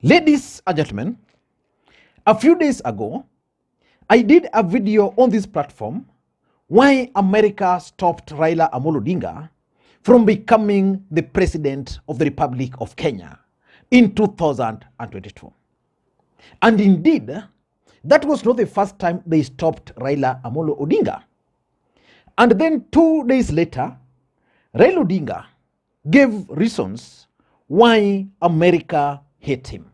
Ladies and gentlemen, a few days ago, I did a video on this platform why America stopped Raila Odinga from becoming the president of the Republic of Kenya in 2022. And indeed, that was not the first time they stopped Raila Odinga. And then 2 days later, Raila Odinga gave reasons why America hate him.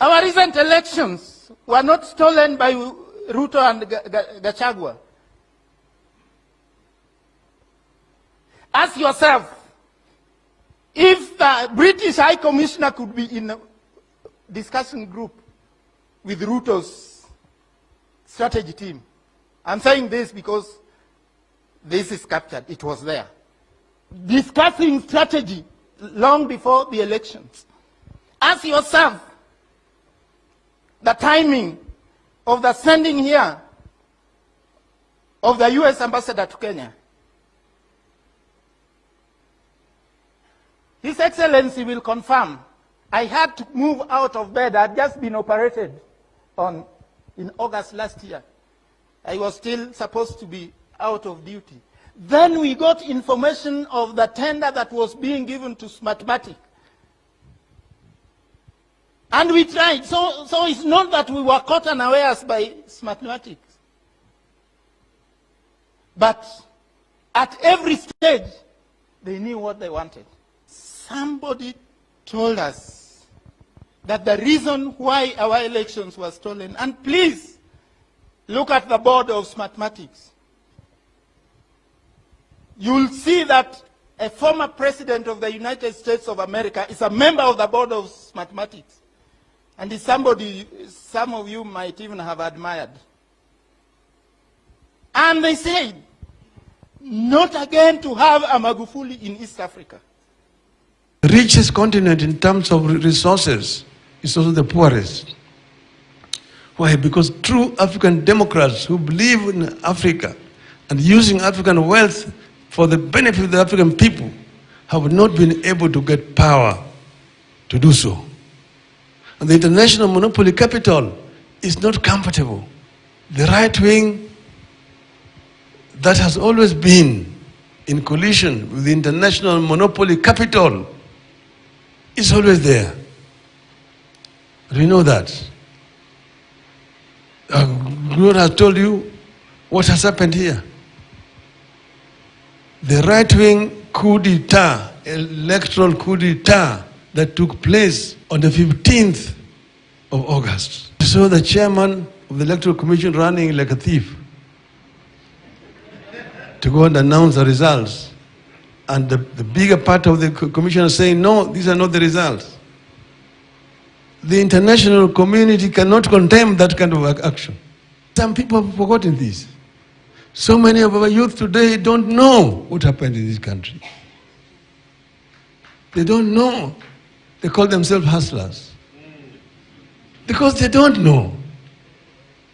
Our recent elections were not stolen by Ruto and Gachagua. Ask yourself, if the British High Commissioner could be in a discussion group with Ruto's strategy team. I'm saying this because this is captured. It was there. Discussing strategy long before the elections. Ask yourself, the timing of the sending here of the US ambassador to Kenya. His Excellency will confirm. I had to move out of bed. I had just been operated on in August last year. I was still supposed to be out of duty. Then we got information of the tender that was being given to Smartmatic. And we tried. So it's not that we were caught unawares by Smartmatic. But at every stage, they knew what they wanted. Somebody told us that the reason why our elections were stolen, and please look at the board of Smartmatics. You'll see that a former president of the United States of America is a member of the board of Smartmatics. And is somebody some of you might even have admired. And they said, not again to have a Magufuli in East Africa. The richest continent in terms of resources is also the poorest. Why? Because true African democrats who believe in Africa and using African wealth for the benefit of the African people have not been able to get power to do so. And the international monopoly capital is not comfortable. The right wing that has always been in collision with the international monopoly capital is always there. We know that. God has told you what has happened here. The right-wing coup d'etat, electoral coup d'etat that took place on the 15th of August. So the chairman of the Electoral Commission running like a thief to go and announce the results. And the bigger part of the commission is saying, no, these are not the results. The international community cannot condemn that kind of action. Some people have forgotten this. So many of our youth today don't know what happened in this country. They don't know. They call themselves hustlers. Because they don't know.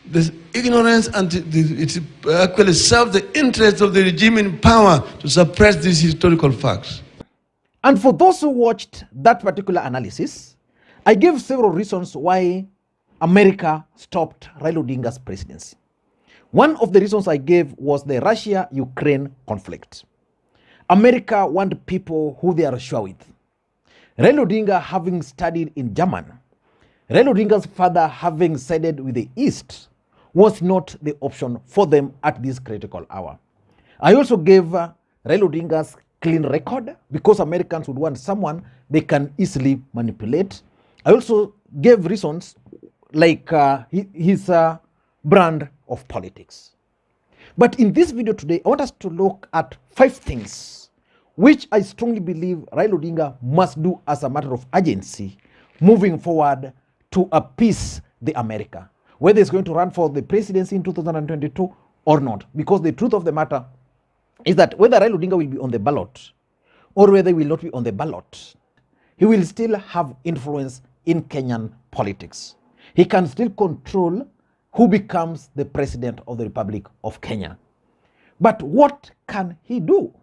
This ignorance and it actually serves the interests of the regime in power to suppress these historical facts. And for those who watched that particular analysis, I gave several reasons why America stopped Raila Odinga's presidency. One of the reasons I gave was the Russia-Ukraine conflict. America want people who they are sure with. Raila Odinga having studied in Germany, Raila Odinga's father having sided with the East was not the option for them at this critical hour. I also gave Raila Odinga's clean record because Americans would want someone they can easily manipulate. I also gave reasons like his brand of politics. But in this video today, I want us to look at 5 things which I strongly believe Raila Odinga must do as a matter of urgency moving forward to appease the America, whether he's going to run for the presidency in 2022 or not. Because the truth of the matter is that whether Raila Odinga will be on the ballot or whether he will not be on the ballot, he will still have influence in Kenyan politics. He can still control who becomes the president of the Republic of Kenya. But what can he do?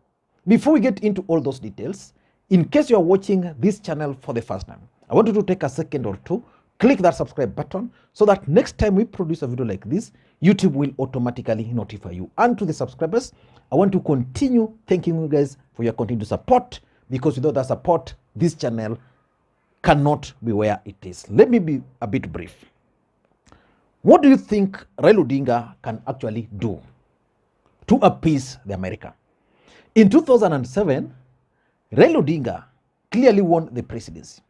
Before we get into all those details, In case you are watching this channel for the first time, I want you to take a second or two, click that subscribe button so that next time we produce a video like this, YouTube will automatically notify you. And to the subscribers, I want to continue thanking you guys for your continued support, because without that support, this channel cannot be where it is. Let me be a bit brief. What do you think Raila Odinga can actually do to appease the America? In 2007, Raila Odinga clearly won the presidency.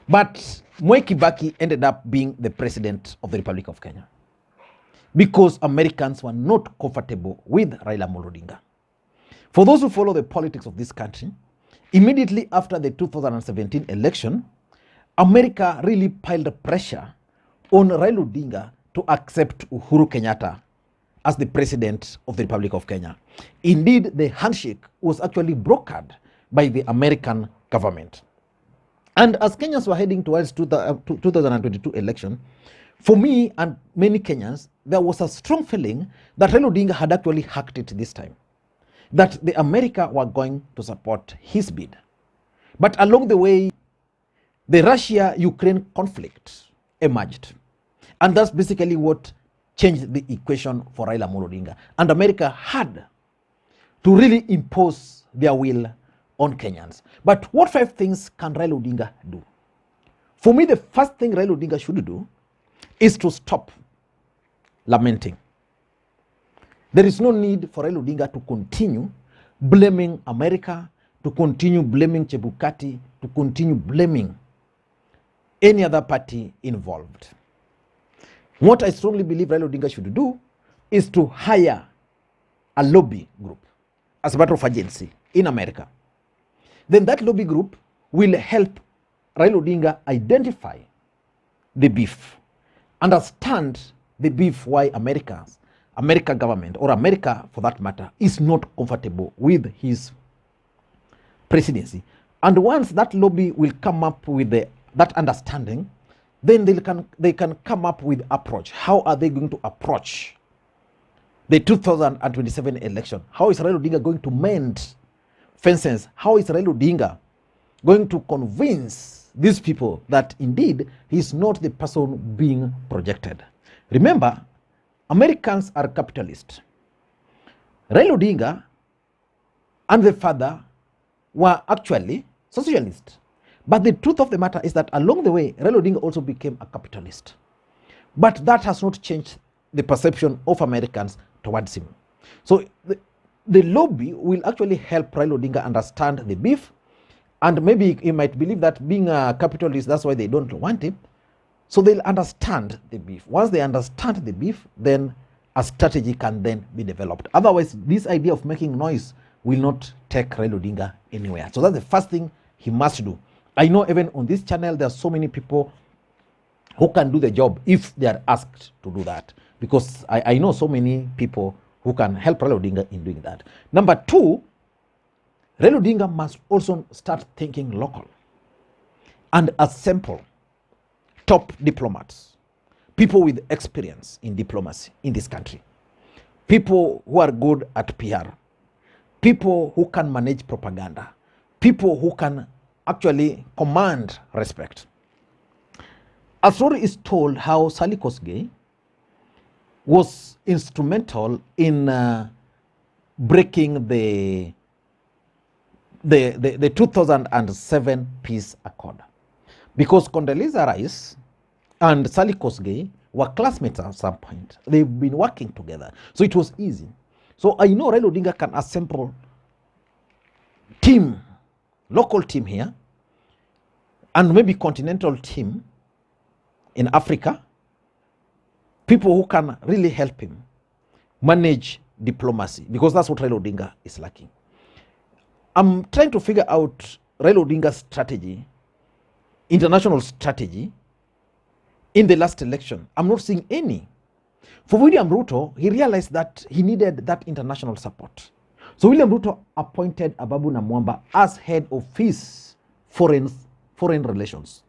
But Mwai Kibaki ended up being the president of the Republic of Kenya because Americans were not comfortable with Raila Odinga. For those who follow the politics of this country, immediately after the 2017 election, America really piled pressure on Raila Odinga to accept Uhuru Kenyatta as the president of the Republic of Kenya. Indeed, the handshake was actually brokered by the American government. And as Kenyans were heading towards 2022 election, for me and many Kenyans, there was a strong feeling that Raila Odinga had actually hacked it this time, that the America were going to support his bid. But along the way, the Russia-Ukraine conflict emerged. And that's basically what changed the equation for Raila Odinga. And America had to really impose their will on Kenyans. But what 5 things can Raila Odinga do? For me, the first thing Raila Odinga should do is to stop lamenting. There is no need for Raila Odinga to continue blaming America, to continue blaming Chebukati, to continue blaming any other party involved. What I strongly believe Raila Odinga should do is to hire a lobby group as a matter of urgency in America. Then that lobby group will help Raila Odinga identify the beef, understand the beef why America government, or America for that matter, is not comfortable with his presidency. And once that lobby will come up with that understanding, then they can come up with approach. How are they going to approach the 2027 election? How is Raila Odinga going to mend fences? How is Raila Odinga going to convince these people that indeed he is not the person being projected? Remember, Americans are capitalists. Raila Odinga and the father were actually socialists. But the truth of the matter is that along the way, Raila Odinga also became a capitalist. But that has not changed the perception of Americans towards him. So the lobby will actually help Raila Odinga understand the beef. And maybe you might believe that being a capitalist, that's why they don't want him. So they'll understand the beef. Once they understand the beef, then a strategy can then be developed. Otherwise, this idea of making noise will not take Raila Odinga anywhere. So that's the first thing he must do. I know even on this channel, there are so many people who can do the job if they are asked to do that. Because I know so many people who can help Raila Odinga in doing that. Number 2, Raila Odinga must also start thinking local and assemble top diplomats, people with experience in diplomacy in this country, people who are good at PR, people who can manage propaganda, people who can actually command respect. A story is told how Sally Kosgei was instrumental in breaking the 2007 peace accord, because Condoleezza Rice and Sally Kosgei were classmates at some point. They've been working together, so it was easy. So I know Raila Odinga can assemble local team here, and maybe continental team in Africa, people who can really help him manage diplomacy, because that's what Raila Odinga is lacking. I'm trying to figure out Raila Odinga's strategy, international strategy, in the last election. I'm not seeing any. For William Ruto, he realized that he needed that international support. So William Ruto appointed Ababu Namwamba as head of his foreign relations,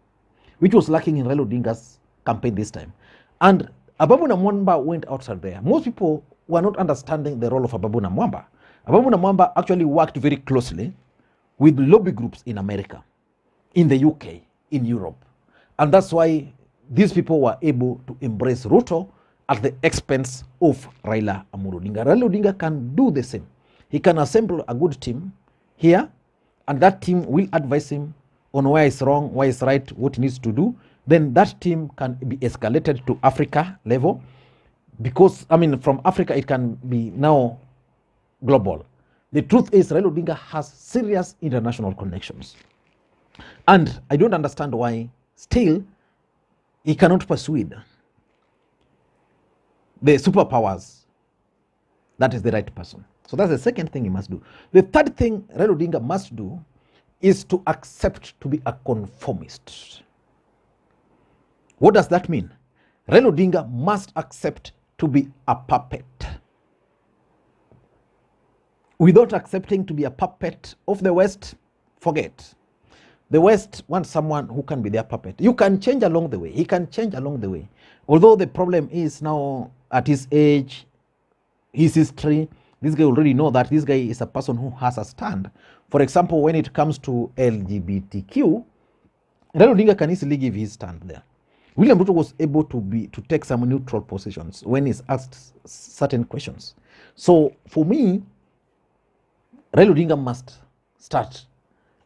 which was lacking in Raila Odinga's campaign this time. And Ababu Namwamba went outside there. Most people were not understanding the role of Ababu Namwamba. Ababu Namwamba actually worked very closely with lobby groups in America, in the UK, in Europe. And that's why these people were able to embrace Ruto at the expense of Raila Amolo Odinga. Raila Odinga can do the same. He can assemble a good team here, and that team will advise him on where is wrong, where is right, what he needs to do. Then that team can be escalated to Africa level, because, I mean, from Africa it can be now global. The truth is Raila Odinga has serious international connections. And I don't understand why still he cannot persuade the superpowers that is the right person. So that's the second thing he must do. The third thing Raila Odinga must do is to accept to be a conformist. What does that mean? Raila Odinga must accept to be a puppet. Without accepting to be a puppet of the West, forget. The West wants someone who can be their puppet. You can change along the way. He can change along the way. Although the problem is now at his age, his history, this guy already know that this guy is a person who has a stand. For example, when it comes to LGBTQ, Raila Odinga can easily give his stand there. William Ruto was able to take some neutral positions when he's asked certain questions. So for me, Raila Odinga must start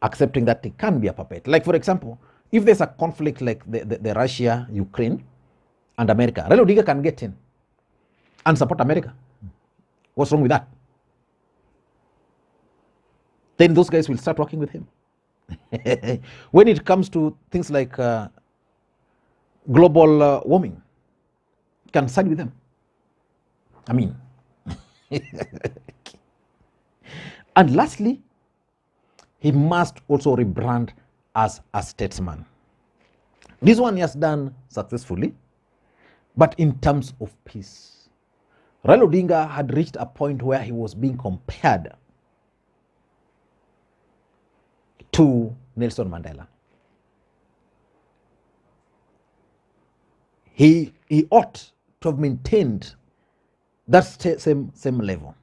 accepting that he can be a puppet. Like, for example, if there's a conflict like the Russia, Ukraine, and America, Raila Odinga can get in and support America. What's wrong with that? Then those guys will start working with him. When it comes to things like global warming, he can side with them. I mean, and lastly, he must also rebrand as a statesman. This one he has done successfully, but in terms of peace. Raila Odinga had reached a point where he was being compared to Nelson Mandela. He ought to have maintained that same level.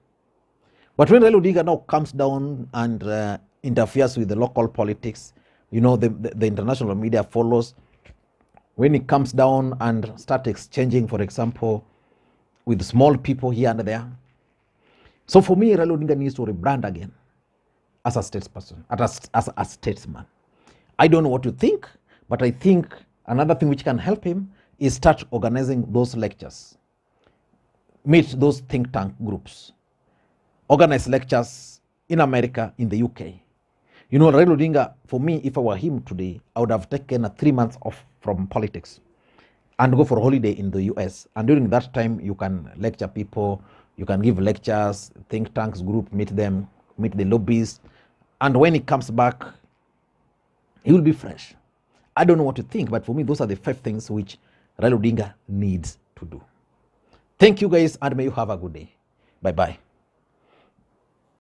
But when Raila Odinga now comes down and interferes with the local politics, you know, the international media follows. When he comes down and start exchanging, for example, with small people here and there. So for me, Raila Odinga needs to rebrand again as a statesperson, as a statesman. I don't know what you think, but I think another thing which can help him is start organizing those lectures, meet those think tank groups, organize lectures in America, in the UK. You know, Raila Odinga, for me, if I were him today, I would have taken 3 months off from politics and go for a holiday in the US. And during that time, you can lecture people, you can give lectures, think tanks group, meet them, meet the lobbyists. And when he comes back, he will be fresh. I don't know what to think, but for me, those are the 5 things which Raila Odinga needs to do. Thank you guys, and may you have a good day. Bye-bye.